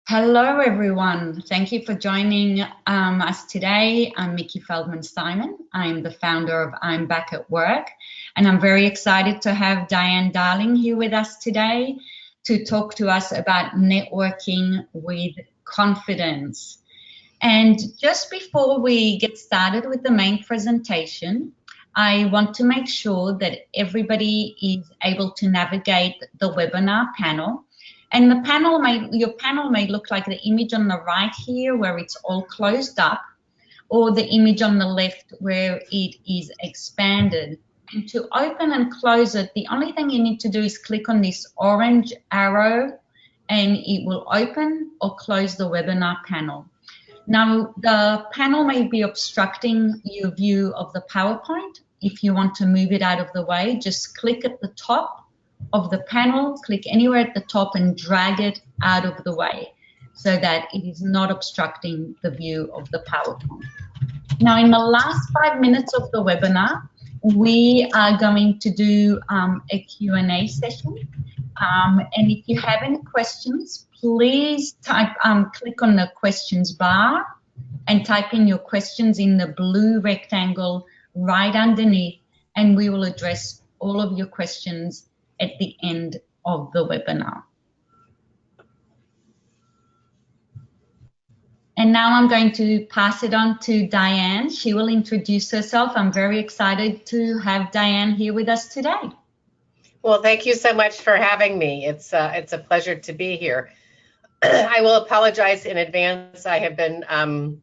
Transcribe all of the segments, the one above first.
Hello, everyone. Thank you for joining us today. I'm Mickey Feldman-Simon. I'm the founder of I'm Back at Work, and I'm very excited to have Diane Darling here with us today to talk to us about networking with confidence. And just before we get started with the main presentation, I want to make sure that everybody is able to navigate the webinar panel. And your panel may look like the image on the right here where it's all closed up, or the image on the left where it is expanded. And to open and close it, the only thing you need to do is click on this orange arrow and it will open or close the webinar panel. Now, the panel may be obstructing your view of the PowerPoint. If you want to move it out of the way, just click at the top of the panel, click anywhere at the top and drag it out of the way so that it is not obstructing the view of the PowerPoint. Now, in the last 5 minutes of the webinar, we are going to do a Q&A session. And if you have any questions, please click on the questions bar and type in your questions in the blue rectangle right underneath, and we will address all of your questions at the end of the webinar. And now I'm going to pass it on to Diane. She will introduce herself. I'm very excited to have Diane here with us today. Well, thank you so much for having me. It's a pleasure to be here. I will apologize in advance. I have been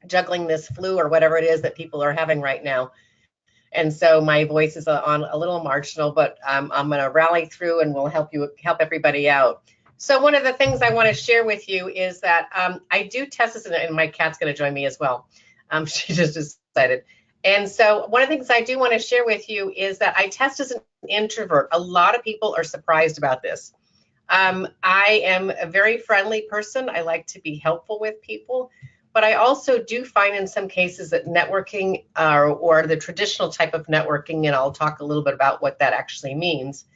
juggling this flu or whatever it is that people are having right now. And so my voice is on a little marginal, but I'm going to rally through and we'll help everybody out. So one of the things I want to share with you is that I do test this, and my cat's going to join me as well. She just decided. And so one of the things I do want to share with you is that I test as an introvert. A lot of people are surprised about this. I am a very friendly person. I like to be helpful with people. But I also do find in some cases that networking or the traditional type of networking, and I'll talk a little bit about what that actually means,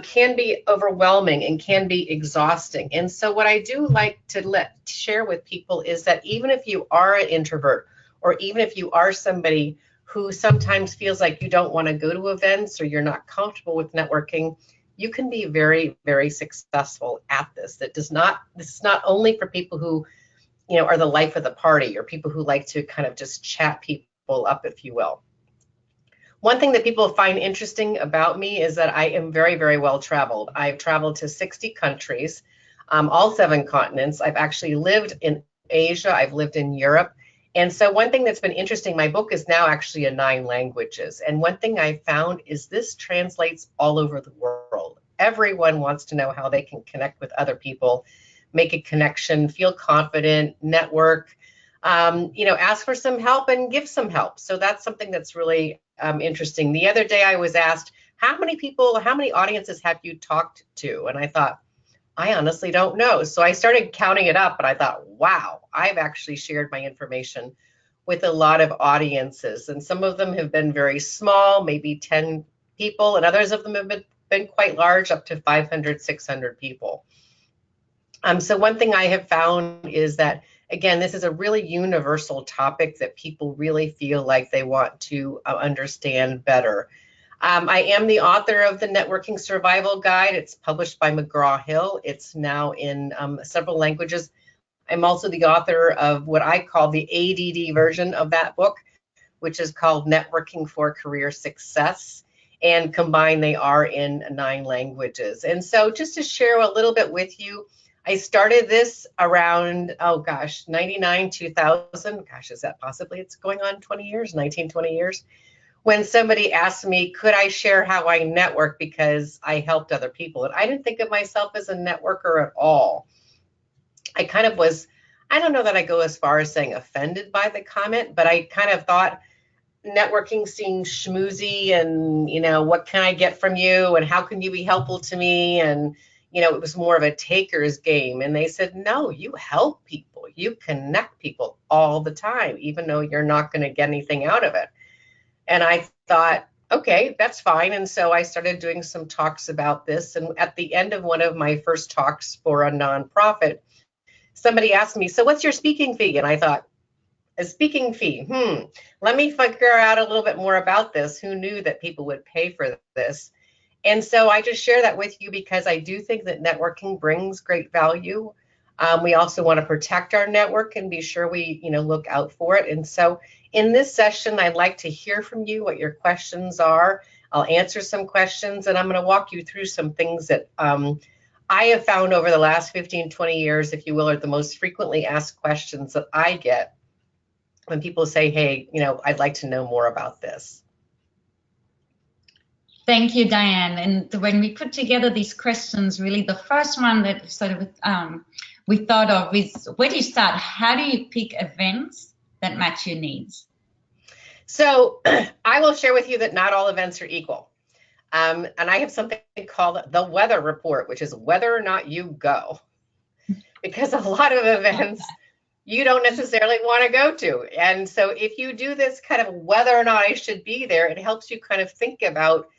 can be overwhelming and can be exhausting. And so what I do like to share with people is that even if you are an introvert, or even if you are somebody who sometimes feels like you don't want to go to events or you're not comfortable with networking, you can be very, very successful at this. This is not only for people who are the life of the party, or people who like to kind of just chat people up, if you will. One thing that people find interesting about me is that I am very, very well traveled. I've traveled to 60 countries, all 7 continents. I've actually lived in Asia. I've lived in Europe. And so one thing that's been interesting, my book is now actually in 9 languages. And one thing I found is this translates all over the world. Everyone wants to know how they can connect with other people, make a connection, feel confident, network, ask for some help and give some help. So that's something that's really interesting. The other day I was asked, how many audiences have you talked to? And I thought, I honestly don't know. So I started counting it up, and I thought, wow, I've actually shared my information with a lot of audiences. And some of them have been very small, maybe 10 people, and others of them have been quite large, up to 500, 600 people. So one thing I have found is that, again, this is a really universal topic that people really feel like they want to understand better. I am the author of the Networking Survival Guide. It's published by McGraw-Hill. It's now in several languages. I'm also the author of what I call the ADD version of that book, which is called Networking for Career Success. And combined, they are in 9 languages. And so just to share a little bit with you, I started this around, 99, 2000. Gosh, is that possibly? It's going on 20 years, 19, 20 years. When somebody asked me, could I share how I network because I helped other people? And I didn't think of myself as a networker at all. I kind of was, I don't know that I go as far as saying offended by the comment, but I kind of thought networking seemed schmoozy and, what can I get from you? And how can you be helpful to me? And it was more of a taker's game. And they said, no, you help people. You connect people all the time, even though you're not going to get anything out of it. And I thought, okay, that's fine. And so I started doing some talks about this. And at the end of one of my first talks for a nonprofit, somebody asked me, so what's your speaking fee? And I thought, a speaking fee, let me figure out a little bit more about this. Who knew that people would pay for this? And so I just share that with you because I do think that networking brings great value. We also want to protect our network and be sure we, look out for it. And so in this session, I'd like to hear from you what your questions are. I'll answer some questions, and I'm going to walk you through some things that I have found over the last 15, 20 years, if you will, are the most frequently asked questions that I get when people say, hey, I'd like to know more about this. Thank you, Diane. And when we put together these questions, really the first one that sort of we thought of is, where do you start? How do you pick events that match your needs? So I will share with you that not all events are equal. And I have something called the weather report, which is whether or not you go. Because a lot of events you don't necessarily want to go to. And so if you do this kind of whether or not I should be there, it helps you kind of think about,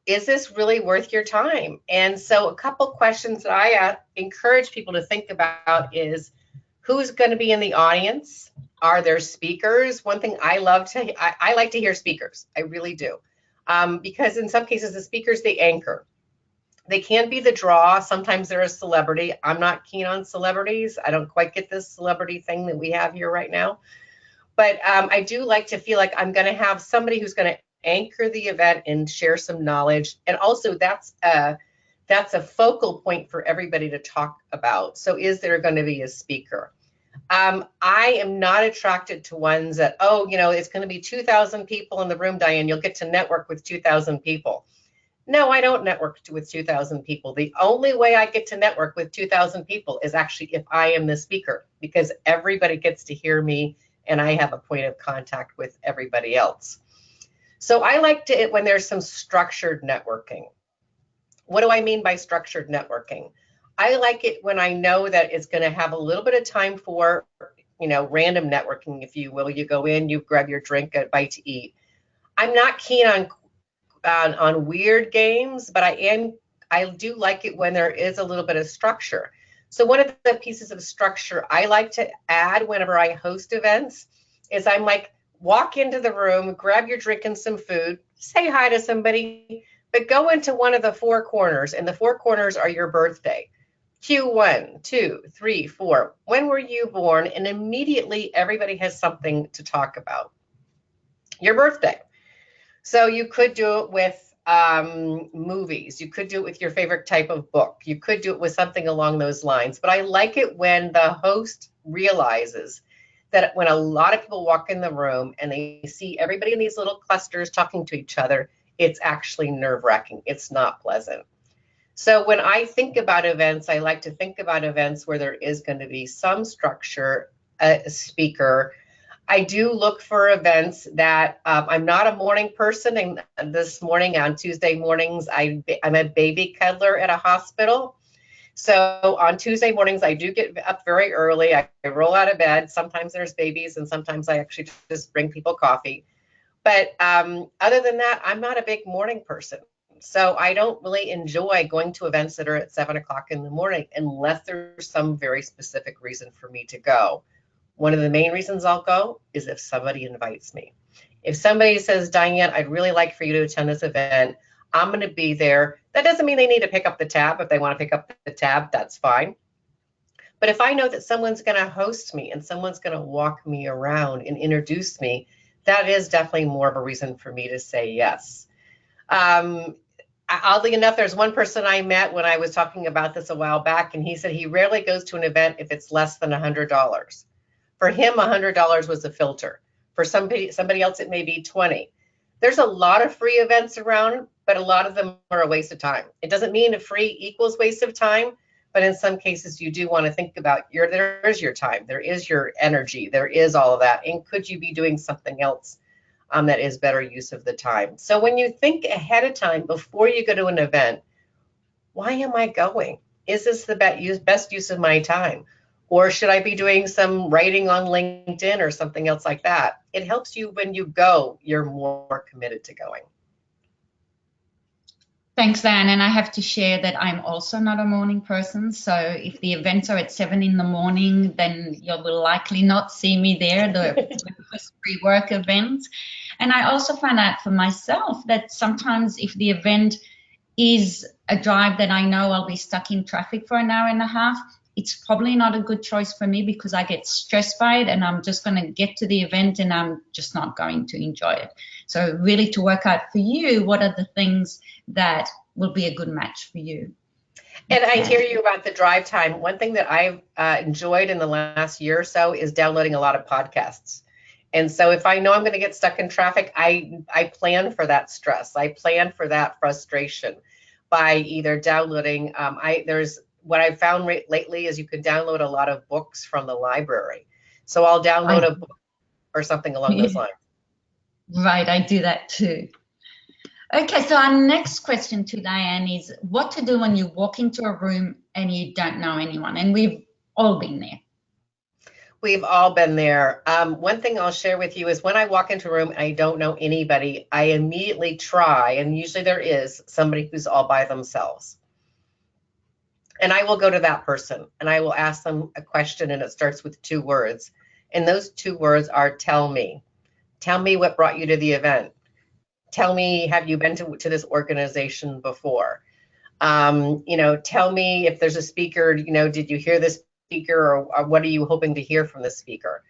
is this really worth your time? And so a couple questions that I encourage people to think about is, who's going to be in the audience? Are there speakers? One thing I like to hear speakers. I really do. Because in some cases, the speakers, they anchor. They can be the draw. Sometimes they're a celebrity. I'm not keen on celebrities. I don't quite get this celebrity thing that we have here right now. But I do like to feel like I'm going to have somebody who's going to anchor the event and share some knowledge. And also that's a focal point for everybody to talk about. So is there going to be a speaker? I am not attracted to ones that, it's going to be 2,000 people in the room, Diane. You'll get to network with 2,000 people. No, I don't network with 2,000 people. The only way I get to network with 2,000 people is actually if I am the speaker, because everybody gets to hear me and I have a point of contact with everybody else. So I like it when there's some structured networking. What do I mean by structured networking? I like it when I know that it's going to have a little bit of time for, random networking, if you will. You go in, you grab your drink, a bite to eat. I'm not keen on weird games, but I do like it when there is a little bit of structure. So one of the pieces of structure I like to add whenever I host events is I'm like, walk into the room, grab your drink and some food, say hi to somebody, but go into one of the four corners, and the four corners are your birthday. Q1, 2, 3, 4. When were you born? And immediately everybody has something to talk about. Your birthday. So you could do it with movies. You could do it with your favorite type of book. You could do it with something along those lines. But I like it when the host realizes that when a lot of people walk in the room and they see everybody in these little clusters talking to each other, it's actually nerve-wracking. It's not pleasant. So when I think about events, I like to think about events where there is going to be some structure, a speaker. I do look for events that I'm not a morning person. And this morning on Tuesday mornings, I'm a baby cuddler at a hospital. So on Tuesday mornings, I do get up very early. I roll out of bed. Sometimes there's babies, and sometimes I actually just bring people coffee. But other than that, I'm not a big morning person. So I don't really enjoy going to events that are at 7 o'clock in the morning unless there's some very specific reason for me to go. One of the main reasons I'll go is if somebody invites me. If somebody says, Diane, I'd really like for you to attend this event, I'm going to be there. That doesn't mean they need to pick up the tab. If they want to pick up the tab, that's fine. But if I know that someone's going to host me and someone's going to walk me around and introduce me, that is definitely more of a reason for me to say yes. Oddly enough, there's one person I met when I was talking about this a while back, and he said he rarely goes to an event if it's less than $100. For him, $100 was a filter. For somebody else, it may be $20. There's a lot of free events around, but a lot of them are a waste of time. It doesn't mean a free equals waste of time, but in some cases you do want to think about there is your time, there is your energy, there is all of that, and could you be doing something else that is better use of the time? So when you think ahead of time before you go to an event, why am I going? Is this the best use of my time? Or should I be doing some writing on LinkedIn or something else like that? It helps you when you go, you're more committed to going. Thanks, Diane. And I have to share that I'm also not a morning person. So if the events are at 7 in the morning, then you will likely not see me there, the first pre-work event. And I also find out for myself that sometimes if the event is a drive that I know I'll be stuck in traffic for an hour and a half, it's probably not a good choice for me because I get stressed by it and I'm just going to get to the event and I'm just not going to enjoy it. So really to work out for you, what are the things that will be a good match for you? And I hear you about the drive time. One thing that I've enjoyed in the last year or so is downloading a lot of podcasts. And so if I know I'm going to get stuck in traffic, I plan for that stress. I plan for that frustration by either downloading. There's what I've found lately is you can download a lot of books from the library. So I'll download a book or something along those lines. Right, I do that too. Okay, so our next question to Diane is what to do when you walk into a room and you don't know anyone. And we've all been there. We've all been there. One thing I'll share with you is when I walk into a room and I don't know anybody, I immediately try, and usually there is somebody who's all by themselves. And I will go to that person and I will ask them a question, and it starts with 2 words. And those 2 words are tell me. Tell me what brought you to the event. Tell me, have you been to this organization before? Tell me if there's a speaker, did you hear this speaker or what are you hoping to hear from the speaker?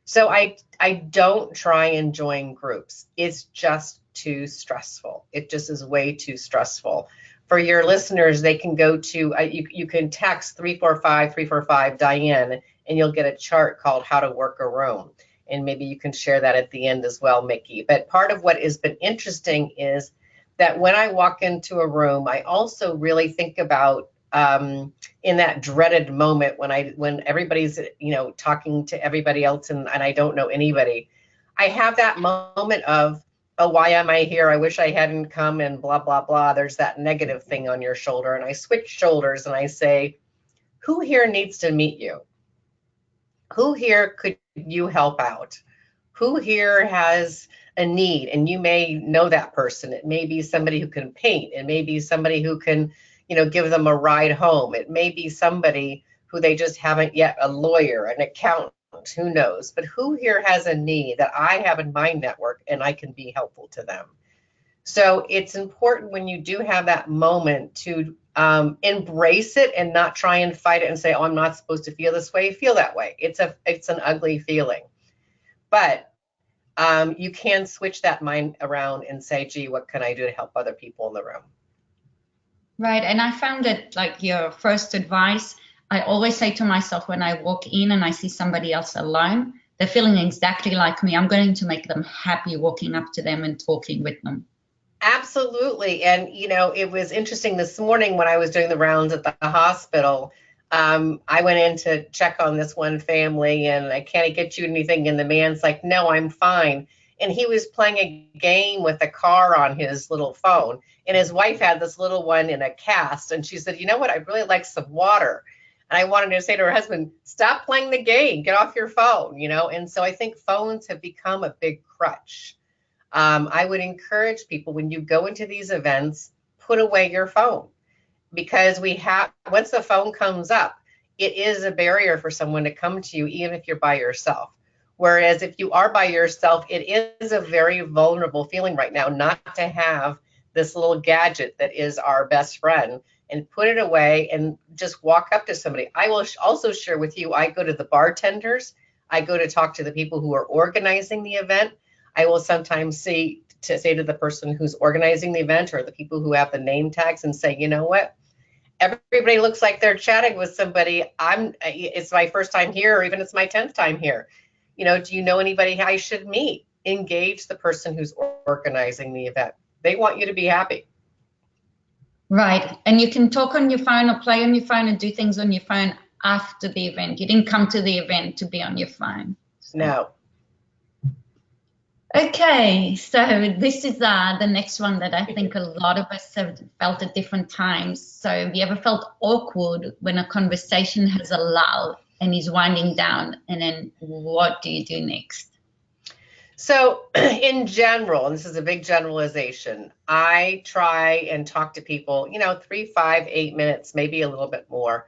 So I don't try and join groups. It's just too stressful. It just is way too stressful. For your listeners, they can go to, you can text 345 Diane and you'll get a chart called How to Work a Room. And maybe you can share that at the end as well, Mickey. But part of what has been interesting is that when I walk into a room, I also really think about in that dreaded moment when everybody's talking to everybody else and I don't know anybody, I have that moment of, oh, why am I here? I wish I hadn't come and blah, blah, blah. There's that negative thing on your shoulder. And I switch shoulders and I say, who here needs to meet you? Who here could you help out? Who here has a need? And you may know that person. It may be somebody who can paint. It may be somebody who can, give them a ride home. It may be somebody who they just haven't yet, a lawyer, an accountant, who knows? But who here has a need that I have in my network and I can be helpful to them? So it's important when you do have that moment to embrace it and not try and fight it and say, oh, I'm not supposed to feel this way. Feel that way. It's an ugly feeling. But you can switch that mind around and say, gee, what can I do to help other people in the room? Right. And I found that like your first advice, I always say to myself when I walk in and I see somebody else alone, they're feeling exactly like me. I'm going to make them happy walking up to them and talking with them. Absolutely. And, it was interesting this morning when I was doing the rounds at the hospital. I went in to check on this one family and I can't get you anything. And the man's like, no, I'm fine. And he was playing a game with a car on his little phone. And his wife had this little one in a cast. And she said, you know what? I'd really like some water. And I wanted to say to her husband, stop playing the game, get off your phone, And so I think phones have become a big crutch. I would encourage people when you go into these events, put away your phone, because once the phone comes up, it is a barrier for someone to come to you, even if you're by yourself. Whereas if you are by yourself, it is a very vulnerable feeling right now not to have this little gadget that is our best friend, and put it away and just walk up to somebody. I will also share with you, I go to the bartenders. I go to talk to the people who are organizing the event. I will sometimes say to the person who's organizing the event or the people who have the name tags and say, you know what? Everybody looks like they're chatting with somebody. It's my first time here, or even it's my 10th time here. Do you know anybody I should meet? Engage the person who's organizing the event. They want you to be happy. Right. And you can talk on your phone or play on your phone and do things on your phone after the event. You didn't come to the event to be on your phone. So. No. Okay, so this is the next one that I think a lot of us have felt at different times. So have you ever felt awkward when a conversation has a lull and is winding down, and then what do you do next? So in general, and this is a big generalization, I try and talk to people, 3, 5, 8 minutes, maybe a little bit more.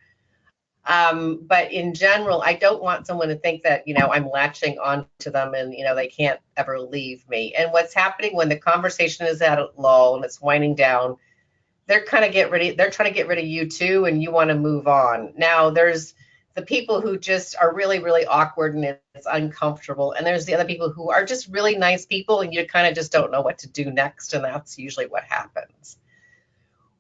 But in general, I don't want someone to think that, I'm latching onto them and, they can't ever leave me. And what's happening when the conversation is at a lull and it's winding down, they're trying to get rid of you too, and you want to move on. Now, there's the people who just are really, really awkward and it's uncomfortable. And there's the other people who are just really nice people and you kind of just don't know what to do next. And that's usually what happens.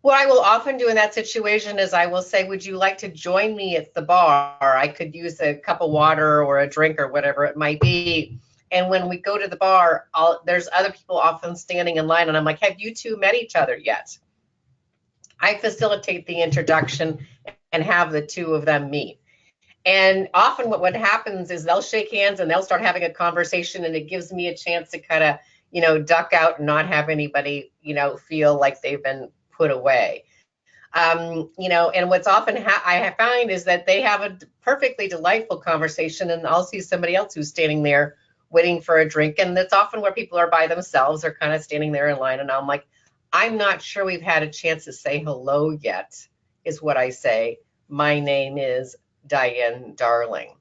What I will often do in that situation is I will say, would you like to join me at the bar? I could use a cup of water or a drink or whatever it might be. And when we go to the bar, there's other people often standing in line. And I'm like, have you two met each other yet? I facilitate the introduction and have the two of them meet. And often what happens is they'll shake hands and they'll start having a conversation, and it gives me a chance to kind of, duck out and not have anybody, feel like they've been put away. And what's often I find is that they have a perfectly delightful conversation, and I'll see somebody else who's standing there waiting for a drink. And that's often where people are by themselves. They're kind of standing there in line. And I'm like, I'm not sure we've had a chance to say hello yet, is what I say. My name is Diane Darling.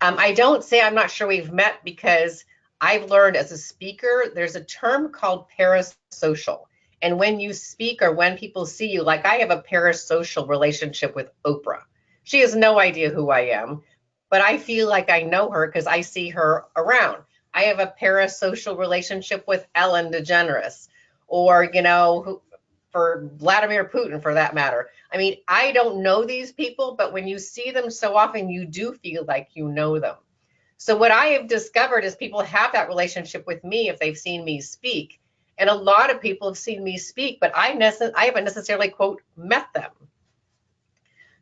I don't say I'm not sure we've met, because I've learned as a speaker, there's a term called parasocial. And when you speak or when people see you, like I have a parasocial relationship with Oprah. She has no idea who I am, but I feel like I know her because I see her around. I have a parasocial relationship with Ellen DeGeneres, or, for Vladimir Putin, for that matter. I mean, I don't know these people, but when you see them so often, you do feel like you know them. So what I have discovered is people have that relationship with me if they've seen me speak. And a lot of people have seen me speak, but I haven't necessarily, quote, met them.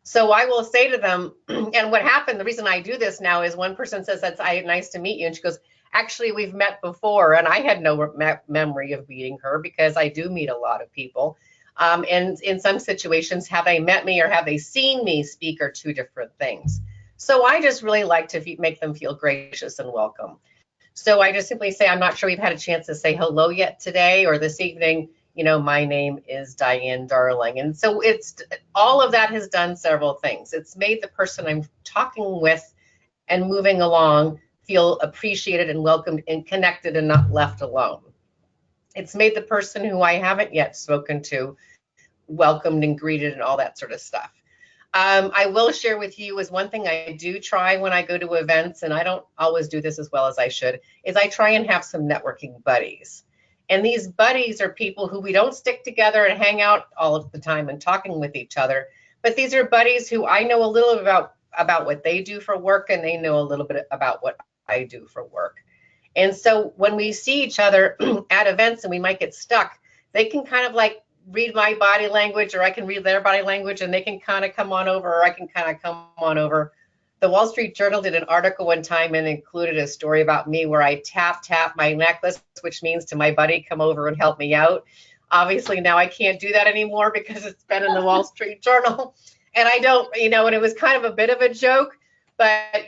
So I will say to them, and what happened, the reason I do this now is one person says, that's nice to meet you. And she goes, actually, we've met before. And I had no memory of meeting her, because I do meet a lot of people. And in some situations, have they met me or have they seen me speak are two different things. So I just really like to make them feel gracious and welcome. So I just simply say, I'm not sure we've had a chance to say hello yet today or this evening. My name is Diane Darling. And so all of that has done several things. It's made the person I'm talking with and moving along feel appreciated and welcomed and connected and not left alone. It's made the person who I haven't yet spoken to welcomed and greeted and all that sort of stuff. I will share with you is one thing I do try when I go to events, and I don't always do this as well as I should, is I try and have some networking buddies. And these buddies are people who we don't stick together and hang out all of the time and talking with each other, but these are buddies who I know a little about what they do for work, and they know a little bit about what I do for work. And so when we see each other at events and we might get stuck, they can kind of like read my body language, or I can read their body language, and they can kind of come on over, or I can kind of come on over. The Wall Street Journal did an article one time and included a story about me where I tap my necklace, which means to my buddy, come over and help me out. Obviously now I can't do that anymore because it's been in the Wall Street Journal. And I don't, and it was kind of a bit of a joke, but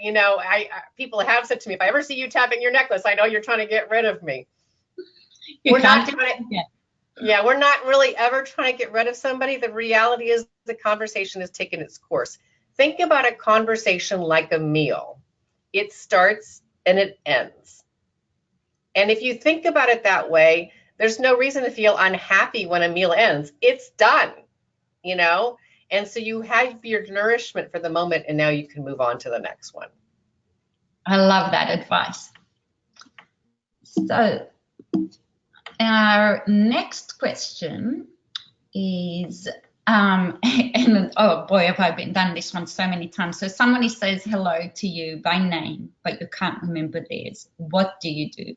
people have said to me, if I ever see you tapping your necklace, I know you're trying to get rid of me. We're not really ever trying to get rid of somebody. The reality is the conversation has taken its course. Think about a conversation like a meal. It starts and it ends. And if you think about it that way, there's no reason to feel unhappy when a meal ends. It's done, And so you have your nourishment for the moment, and now you can move on to the next one. I love that advice. So our next question is, and oh boy, have I done this one so many times. So somebody says hello to you by name, but you can't remember theirs. What do you do?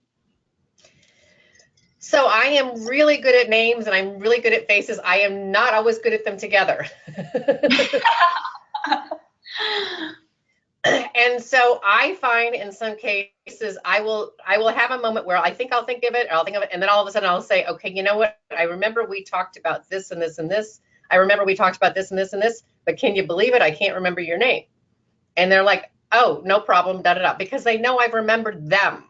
So I am really good at names and I'm really good at faces. I am not always good at them together. And so I find in some cases I will have a moment where I think I'll think of it, and then all of a sudden I'll say, okay, you know what? I remember we talked about this and this and this. I remember we talked about this and this and this, but can you believe it? I can't remember your name. And they're like, oh, no problem, da da da, because they know I've remembered them.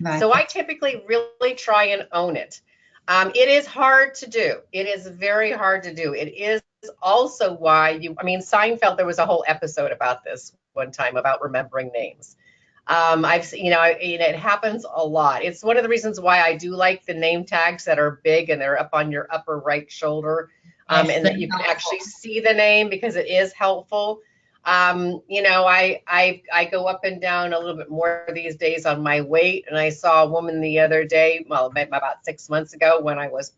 Right. So I typically really try and own it. It is hard to do. It is very hard to do. It is also why I mean, Seinfeld, there was a whole episode about this one time about remembering names. It happens a lot. It's one of the reasons why I do like the name tags that are big and they're up on your upper right shoulder, Yes, and that you can actually see the name because it is helpful. I go up and down a little bit more these days on my weight, and I saw a woman the other day, well, about 6 months ago, when I was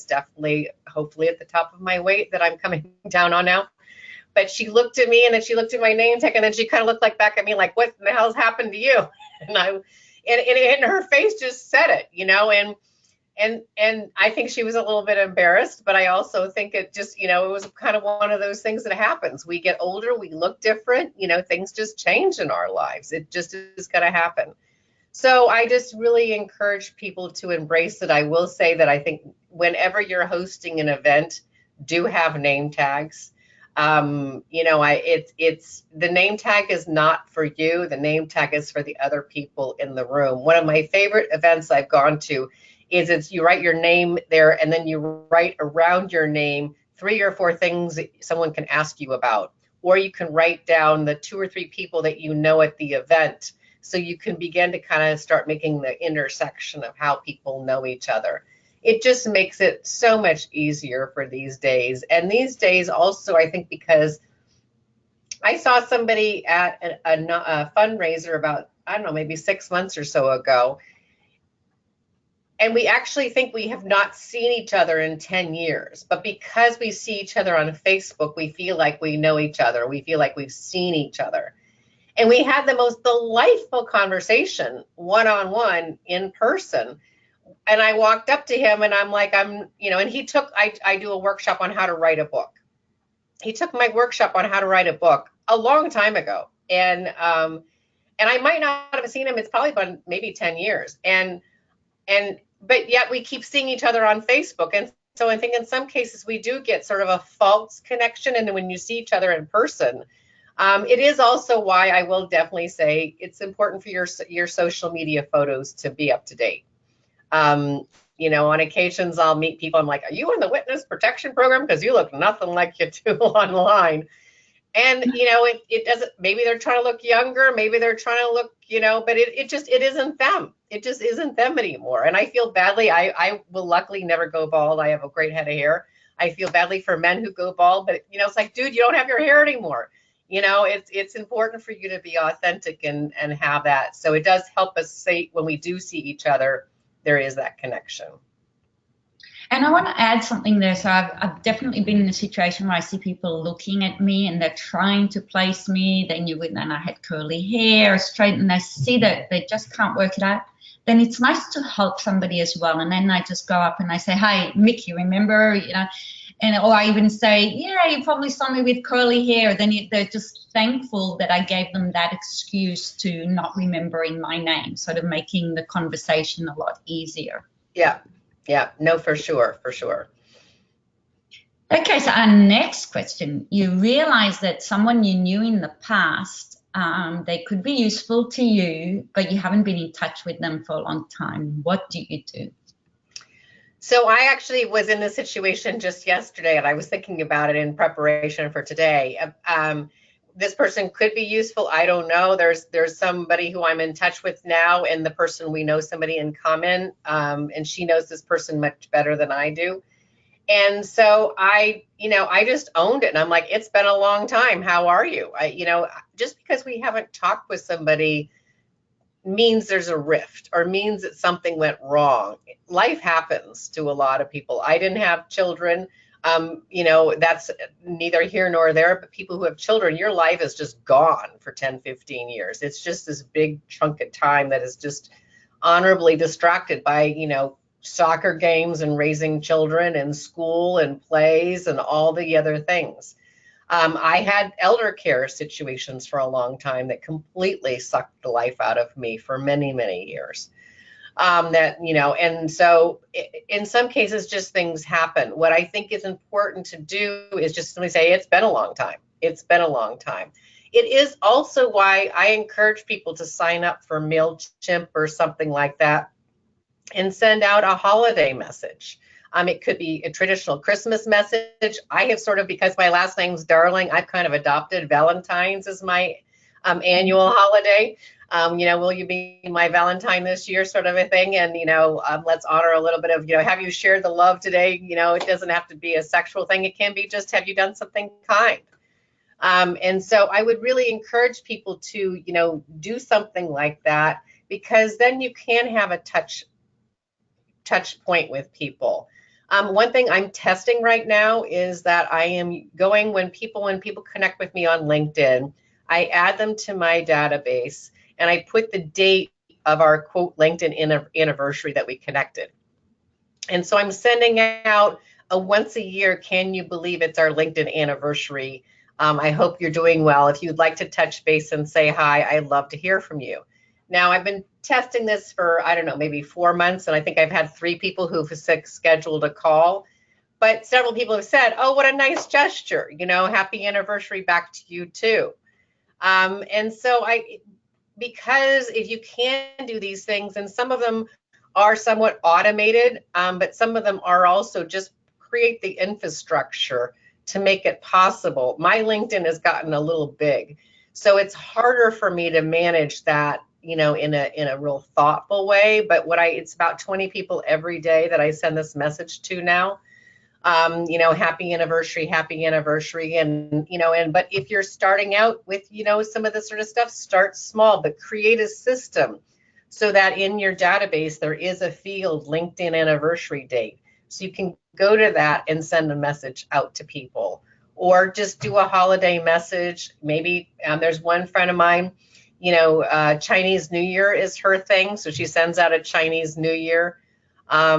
definitely, hopefully, at the top of my weight that I'm coming down on now. But she looked at me, and then she looked at my name tag, and then she kind of looked back at me like, what the hell's happened to you? And her face just said it, and I think she was a little bit embarrassed, but I also think it just, it was kind of one of those things that happens. We get older, we look different, things just change in our lives. It just is going to happen. So I just really encourage people to embrace it. I will say that I think whenever you're hosting an event, do have name tags. It's the name tag is not for you. The name tag is for the other people in the room. One of my favorite events I've gone to is you write your name there, and then you write around your name 3 or 4 things that someone can ask you about, or you can write down the 2 or 3 people that you know at the event, so you can begin to kind of start making the intersection of how people know each other. It just makes it so much easier for these days. And these days also, I think, because I saw somebody at a fundraiser about, I don't know, maybe 6 months or so ago, and we actually think we have not seen each other in 10 years. But because we see each other on Facebook, we feel like we know each other. We feel like we've seen each other. And we had the most delightful conversation one-on-one in person. And I walked up to him and I'm like, and he took, I do a workshop on how to write a book. He took my workshop on how to write a book a long time ago. And I might not have seen him. It's probably been maybe 10 years. But yet we keep seeing each other on Facebook. And so I think in some cases we do get sort of a false connection. And then when you see each other in person, it is also why I will definitely say it's important for your social media photos to be up to date. On occasions I'll meet people. I'm like, are you in the witness protection program? Because you look nothing like you do online. And, it doesn't, maybe they're trying to look younger, maybe they're trying to look, but it isn't them. It just isn't them anymore. And I feel badly. I will luckily never go bald. I have a great head of hair. I feel badly for men who go bald, but, it's like, dude, you don't have your hair anymore. It's important for you to be authentic and have that. So it does help us say when we do see each other, there is that connection. And I want to add something there. So I've definitely been in a situation where I see people looking at me and they're trying to place me. They knew it, and I had curly hair, straight, and they see that they just can't work it out. Then it's nice to help somebody as well. And then I just go up and I say, "Hi, Mickey, remember?" Or I even say, "Yeah, you probably saw me with curly hair." Then they're just thankful that I gave them that excuse to not remembering my name, sort of making the conversation a lot easier. Yeah, no, for sure. Okay, so our next question. You realize that someone you knew in the past, they could be useful to you, but you haven't been in touch with them for a long time. What do you do? So I actually was in this situation just yesterday, and I was thinking about it in preparation for today. This person could be useful. I don't know. There's somebody who I'm in touch with now, and the person, we know somebody in common, and she knows this person much better than I do. And so I just owned it, and I'm like, it's been a long time. How are you? Just because we haven't talked with somebody means there's a rift or means that something went wrong. Life happens to a lot of people. I didn't have children. That's neither here nor there, but people who have children, your life is just gone for 10, 15 years. It's just this big chunk of time that is just honorably distracted by, soccer games and raising children and school and plays and all the other things. I had elder care situations for a long time that completely sucked the life out of me for many, many years. And so in some cases, just things happen. What I think is important to do is just simply say, it's been a long time. It's been a long time. it is also why I encourage people to sign up for MailChimp or something like that and send out a holiday message. It could be a traditional Christmas message. I have sort of, because my last name's Darling, I've kind of adopted Valentine's as my annual holiday. Will you be my Valentine this year, sort of a thing? And, let's honor a little bit of, have you shared the love today? It doesn't have to be a sexual thing. It can be just, have you done something kind? And so I would really encourage people to, do something like that, because then you can have a touch point with people. One thing I'm testing right now is that I am going, when people connect with me on LinkedIn, I add them to my database and I put the date of our quote LinkedIn anniversary that we connected. And so I'm sending out a once a year, can you believe it's our LinkedIn anniversary? I hope you're doing well. If you'd like to touch base and say hi, I'd love to hear from you. Now, I've been testing this for, I don't know, maybe 4 months, and I think I've had 3 people who've scheduled a call. But several people have said, oh, what a nice gesture, happy anniversary back to you too. And so because if you can do these things, and some of them are somewhat automated, but some of them are also just create the infrastructure to make it possible. My LinkedIn has gotten a little big, so it's harder for me to manage that, in a real thoughtful way. But it's about 20 people every day that I send this message to now. Happy anniversary, and but if you're starting out with, some of this sort of stuff, start small, but create a system so that in your database there is a field LinkedIn anniversary date, so you can go to that and send a message out to people, or just do a holiday message. Maybe there's one friend of mine, Chinese New Year is her thing, so she sends out a Chinese New Year a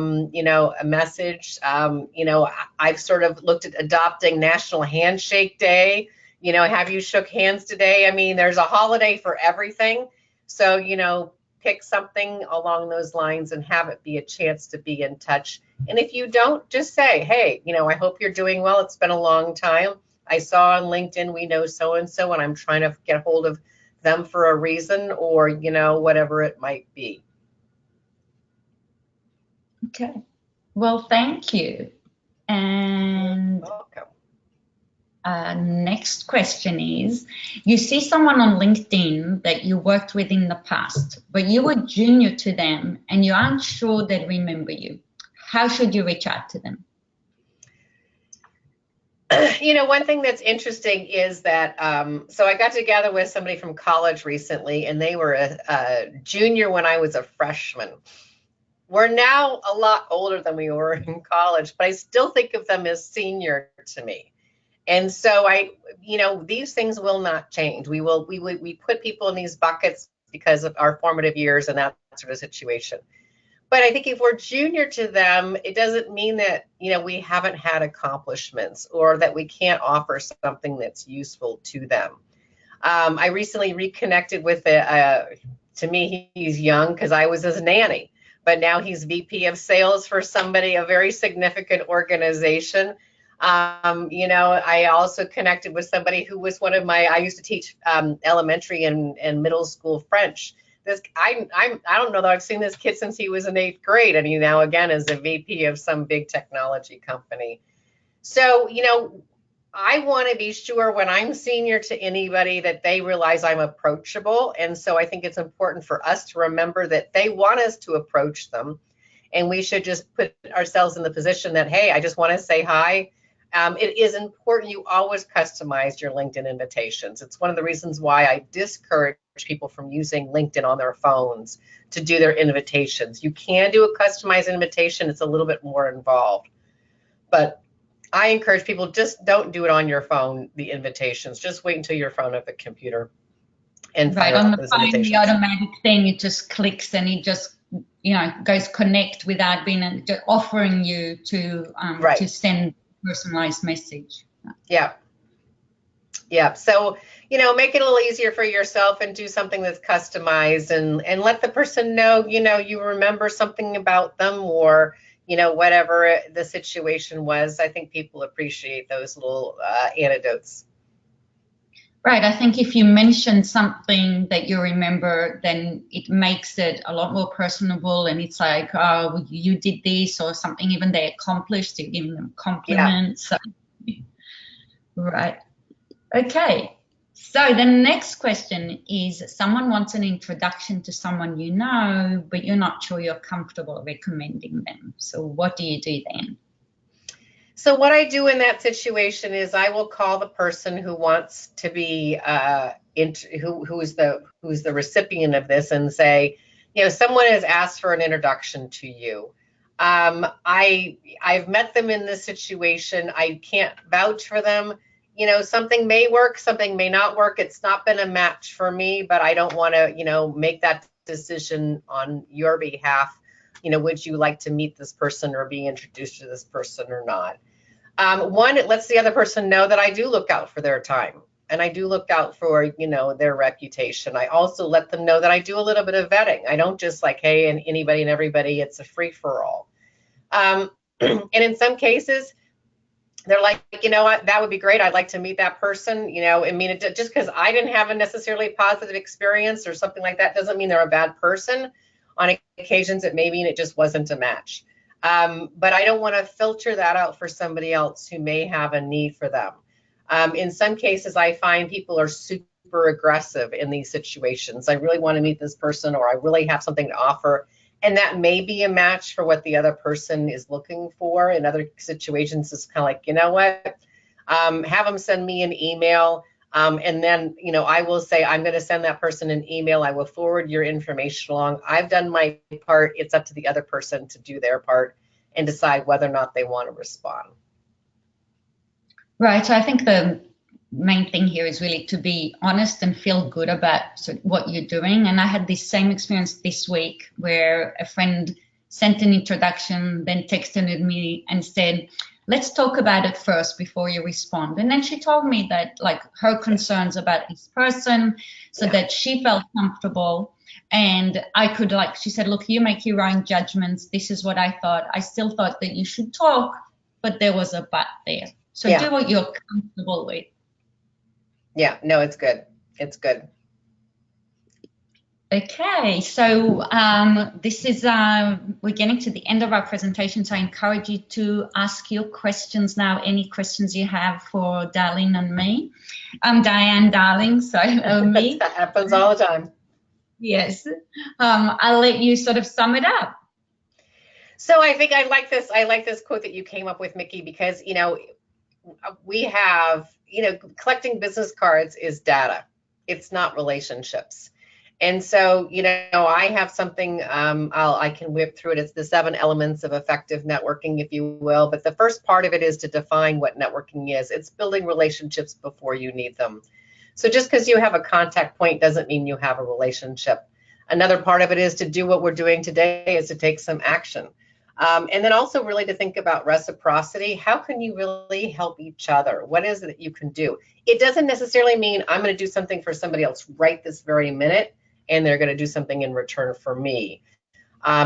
message. I've sort of looked at adopting National Handshake Day. Have you shook hands today? I mean, there's a holiday for everything. So, pick something along those lines and have it be a chance to be in touch. And if you don't, just say, hey, I hope you're doing well. It's been a long time. I saw on LinkedIn, we know so-and-so, and I'm trying to get hold of them for a reason, or, whatever it might be. Okay. Well, thank you. And next question is, you see someone on LinkedIn that you worked with in the past, but you were junior to them and you aren't sure they'd remember you. How should you reach out to them? One thing that's interesting is that, so I got together with somebody from college recently, and they were a junior when I was a freshman. We're now a lot older than we were in college, but I still think of them as senior to me. And so these things will not change. We put people in these buckets because of our formative years and that sort of situation. But I think if we're junior to them, it doesn't mean that, we haven't had accomplishments or that we can't offer something that's useful to them. I recently reconnected with to me, he's young because I was his nanny, but now he's VP of sales for a very significant organization. I also connected with somebody who was I used to teach elementary and middle school French. I don't know that I've seen this kid since he was in 8th grade, and he now again is a VP of some big technology company. So, I want to be sure when I'm senior to anybody that they realize I'm approachable. And so I think it's important for us to remember that they want us to approach them, and we should just put ourselves in the position that, hey, I just want to say hi. It is important you always customize your LinkedIn invitations. It's one of the reasons why I discourage people from using LinkedIn on their phones to do their invitations. You can do a customized invitation. It's a little bit more involved. But I encourage people, just don't do it on your phone, the invitations. Just wait until you're in front of the computer and right on the phone, the automatic thing, it just clicks and it just goes connect without just offering you to send personalized message. Yeah. So, make it a little easier for yourself and do something that's customized, and let the person know, you remember something about them, or, whatever the situation was. I think people appreciate those little anecdotes. Right. I think if you mention something that you remember, then it makes it a lot more personable. And it's like, oh, you did this or something, even they accomplished, you give them Yeah. compliments. So, right. Okay. So the next question is someone wants an introduction to someone you know, but you're not sure you're comfortable recommending them. So what do you do then? So what I do in that situation is I will call the person who wants to be who's the recipient of this and say, someone has asked for an introduction to you. I've met them in this situation. I can't vouch for them. Something may work, something may not work. It's not been a match for me, but I don't want to, make that decision on your behalf. Would you like to meet this person or be introduced to this person or not? One, it lets the other person know that I do look out for their time and I do look out for, their reputation. I also let them know that I do a little bit of vetting. I don't just like, hey, and anybody and everybody, it's a free for all. And in some cases, they're like, you know what, that would be great. I'd like to meet that person. Just because I didn't have a necessarily positive experience or something like that doesn't mean they're a bad person. On occasions, it may mean it just wasn't a match. But I don't want to filter that out for somebody else who may have a need for them. In some cases, I find people are super aggressive in these situations. I really want to meet this person, or I really have something to offer. And that may be a match for what the other person is looking for. In other situations, it's kind of like, you know what, have them send me an email. And then, I will say, I'm going to send that person an email. I will forward your information along. I've done my part. It's up to the other person to do their part and decide whether or not they want to respond. Right. So I think the main thing here is really to be honest and feel good about what you're doing. And I had this same experience this week where a friend sent an introduction, then texted me and said, let's talk about it first before you respond. And then she told me that like her concerns about this person, so that she felt comfortable. And I could she said, look, you make your own judgments. This is what I thought. I still thought that you should talk, but there was a but there. So do what you're comfortable with. Yeah, no, it's good. It's good. Okay, so this is, we're getting to the end of our presentation, so I encourage you to ask your questions now, any questions you have for Darlene and me. Diane Darling, me. That happens all the time. Yes, I'll let you sort of sum it up. So I think I like this quote that you came up with, Mickey, because, we have, collecting business cards is data. It's not relationships. And so, I have something, I can whip through it. It's the 7 elements of effective networking, if you will. But the first part of it is to define what networking is. It's building relationships before you need them. So just because you have a contact point doesn't mean you have a relationship. Another part of it is to do what we're doing today, is to take some action. And then also really to think about reciprocity. How can you really help each other? What is it that you can do? It doesn't necessarily mean I'm going to do something for somebody else right this very minute, and they're going to do something in return for me.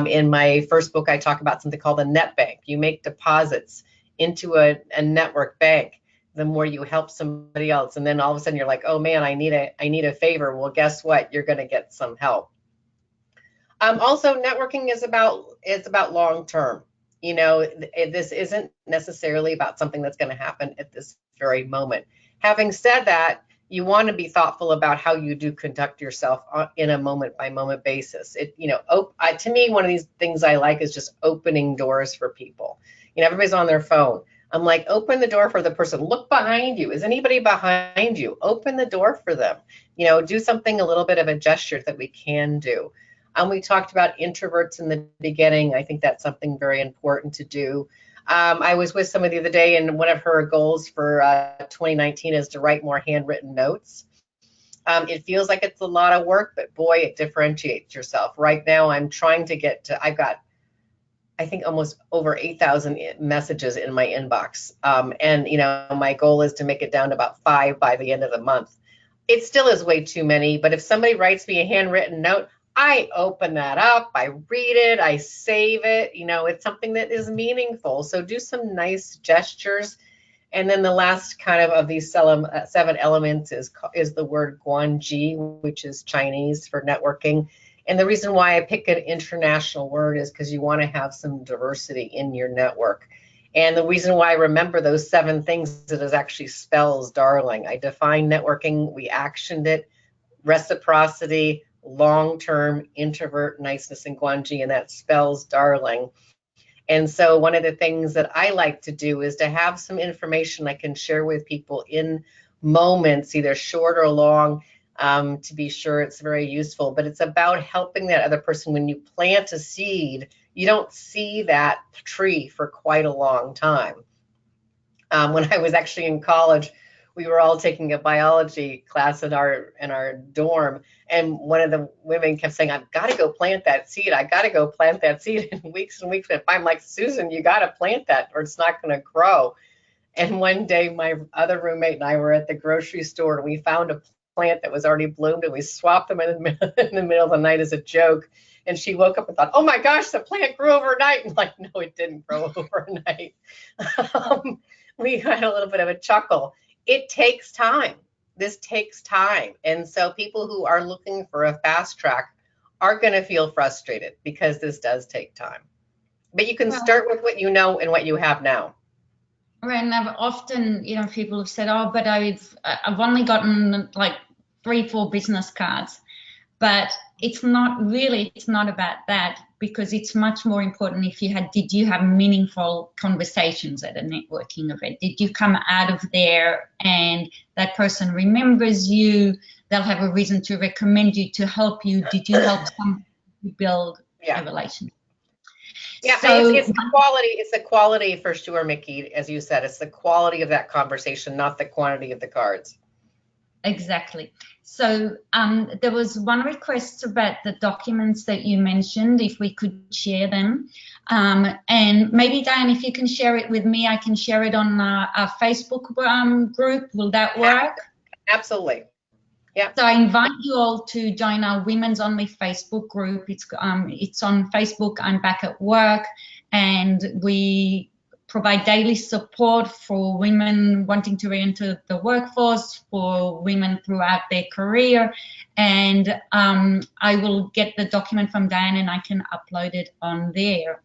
In my first book, I talk about something called a net bank. You make deposits into a network bank. The more you help somebody else, and then all of a sudden you're like, oh man, I need a favor. Well, guess what? You're going to get some help. Also, networking is about long term. This isn't necessarily about something that's going to happen at this very moment. Having said that, you want to be thoughtful about how you do conduct yourself in a moment by moment basis. To me, one of these things I like is just opening doors for people. Everybody's on their phone. I'm like, open the door for the person. Look behind you. Is anybody behind you? Open the door for them. Do something, a little bit of a gesture that we can do. We talked about introverts in the beginning. I think that's something very important to do. I was with somebody the other day, and one of her goals for 2019 is to write more handwritten notes. It feels like it's a lot of work, but boy, it differentiates yourself. Right now, I'm trying to I've got, I think, almost over 8,000 messages in my inbox. And my goal is to make it down to about 5 by the end of the month. It still is way too many, but if somebody writes me a handwritten note, I open that up, I read it, I save it. It's something that is meaningful. So do some nice gestures. And then the last kind of these 7 elements is the word guanji, which is Chinese for networking. And the reason why I pick an international word is because you want to have some diversity in your network. And the reason why I remember those 7 things, it is actually spells darling. I defined networking, we actioned it, reciprocity, long-term, introvert, niceness, and guanji, and that spells darling. And so one of the things that I like to do is to have some information I can share with people in moments, either short or long, to be sure it's very useful. But it's about helping that other person. When you plant a seed, you don't see that tree for quite a long time. When I was actually in college, we were all taking a biology class in our dorm, and one of the women kept saying, "I've got to go plant that seed. I got to go plant that seed." And weeks and I'm like, "Susan, you got to plant that, or it's not going to grow." And one day, my other roommate and I were at the grocery store, and we found a plant that was already bloomed, and we swapped them in the middle of the night as a joke. And she woke up and thought, "Oh my gosh, the plant grew overnight." And like, no, it didn't grow overnight. We had a little bit of a chuckle. It takes time. This takes time. And so people who are looking for a fast track are going to feel frustrated because this does take time. But you can start with what you know and what you have now. And I've often, people have said, "Oh, but I've only gotten like 3-4 business cards." But it's not about that, because it's much more important did you have meaningful conversations at a networking event? Did you come out of there and that person remembers you? They'll have a reason to recommend you, to help you. Did you help someone to build a relationship? Yeah, so, it's the quality. It's the quality for sure, Mickey. As you said, it's the quality of that conversation, not the quantity of the cards. Exactly. So there was one request about the documents that you mentioned, if we could share them. And maybe, Diane, if you can share it with me, I can share it on our Facebook group. Will that work? Absolutely. Yeah. So I invite you all to join our Women's Only Facebook group. It's on Facebook. I'm Back at Work, and we provide daily support for women wanting to re-enter the workforce, for women throughout their career. And I will get the document from Diane and I can upload it on there.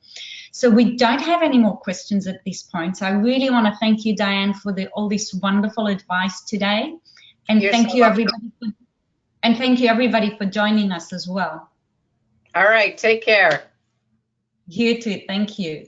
So we don't have any more questions at this point. So I really want to thank you, Diane, for all this wonderful advice today. And thank you, everybody. And thank you, everybody, for joining us as well. All right. Take care. You too. Thank you.